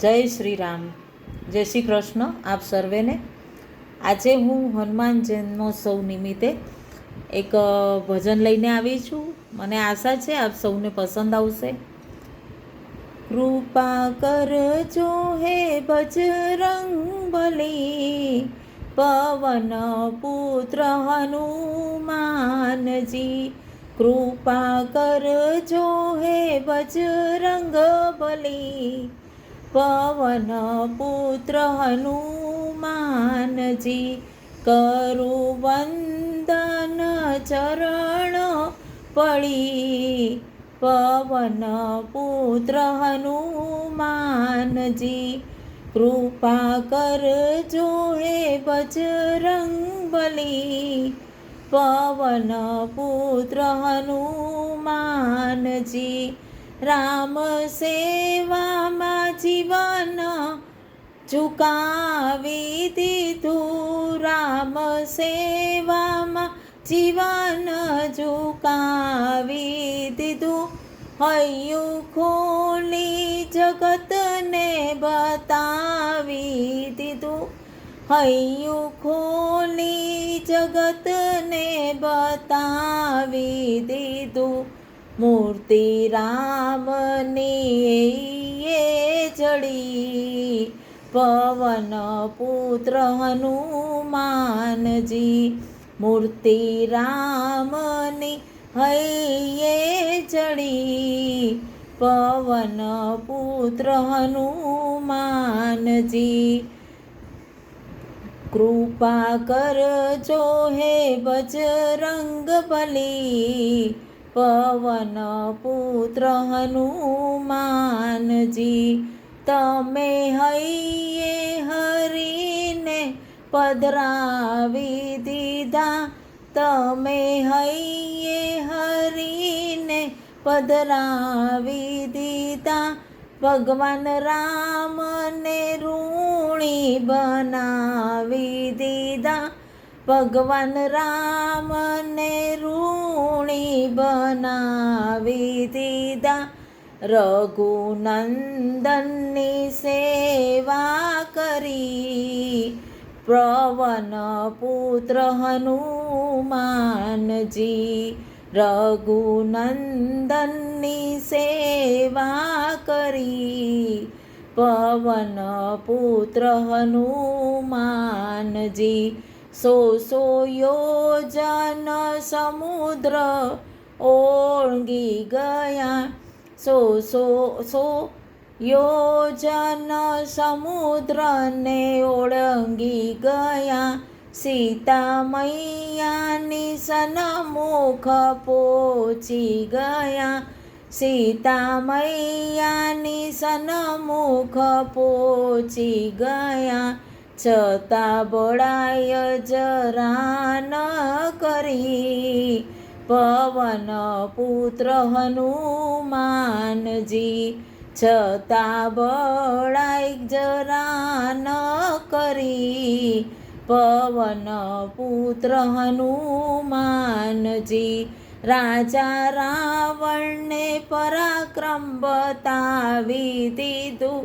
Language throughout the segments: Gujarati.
જય શ્રી રામ, જય શ્રી કૃષ્ણ આપ સર્વેને. આજે હું હનુમાન જન્મોત્સવ નિમિત્તે એક ભજન લઈને આવી છું. મને આશા છે આપ સૌને પસંદ આવશે. કૃપા કરજો હે બજરંગબલી, પવન પુત્ર હનુમાનજી. કૃપા કરજો હે બજરંગબલી, પવન પુત્ર હનુમાનજી. કરું વંદન ચરણ પડી, પવન પુત્ર હનુમાનજી. કૃપા કરજો હે બજરંગબલી, પવન પુત્ર હનુમાનજી. રામ સેવામાં જીવન ઝુકાવી દીધું, રામ સેવામાં જીવન ઝુકાવી દીધું. હૈયું ખોલી જગતને બતાવી દીધું, હૈયું ખોલી જગતને બતાવી દીધું. મૂર્તિ રામની એ જડી, પવન પુત્ર હનુમાનજી. મૂર્તિ રામની હૈયે જડી, પવન પુત્ર હનુમાનજી. કૃપા કરજો હે બજરંગબલી, પવન પુત્ર હનુમાનજી. તમે હૈયે હરીને પધરાવી દીધા, તમે હૈયે હરીને પધરાવી દીધા. ભગવાન રામને ઋણી બનાવી દીધા, ભગવાન રામને ઋણી બનાવી દીધા. રઘુનંદનની સેવા કરી, પવન પુત્ર હનુમાનજી. રઘુનંદનની સેવા કરી, પવન પુત્ર હનુમાનજી. સો યોજન સમુદ્ર ઓળંગી ગયા, સો યોજન સમુદ્રને ઓળંગી ગયા. સીતા મૈયાની સન્મુખ પહોંચી ગયા, સીતા મૈયાની સન્મુખ પહોંચી ગયા. છતાં બળાય જરા ન કરી, પવન પુત્ર હનુમાનજી. છતાં બળાય જરા ન કરી, પવન પુત્ર હનુમાનજી. રાજા રાવણને પરાક્રમ બતાવી દીધું,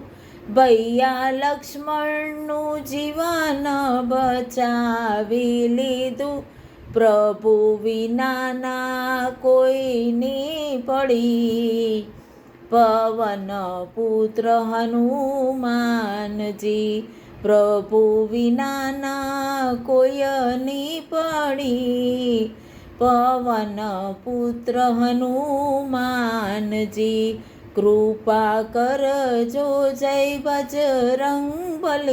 ભૈયા લક્ષ્મણનું જીવન બચાવી લીધું. પ્રભુ વિનાના કોઈની પડી, પવન પુત્ર હનુમાનજી. પ્રભુ વિનાના કોઈની પડી, પવન પુત્ર હનુમાનજી. કૃપા કરજો જય બજરંગબલી,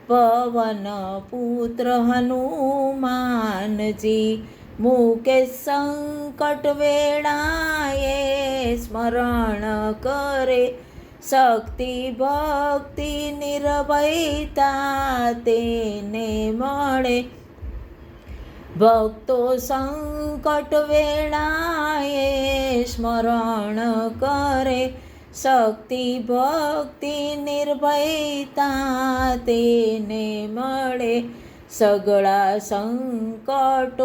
પવન પુત્ર હનુમાનજી. મૂકે સંકટ વેળાએ સ્મરણ કરે, શક્તિ ભક્તિ નિર્ભયતા તેને મળે. ભક્તો સંકટ વેળાએ સ્મરણ કરે, શક્તિ ભક્તિ નિર્ભયતા તેને મળે. સગળા સંકટોથી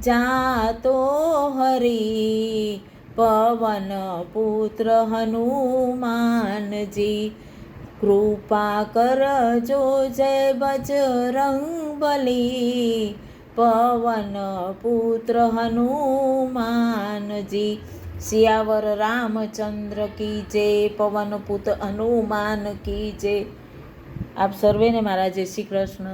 જાતો હરી, પવન પુત્ર હનુમાનજી, કૃપા કરજો જય બજરંગબલી, પવન પુત્ર હનુમાનજી, સિયાવર રામચંદ્ર કી જય, પવન પુત્ર હનુમાન કી જય. આપ સર્વેને મારા જય શ્રી કૃષ્ણ.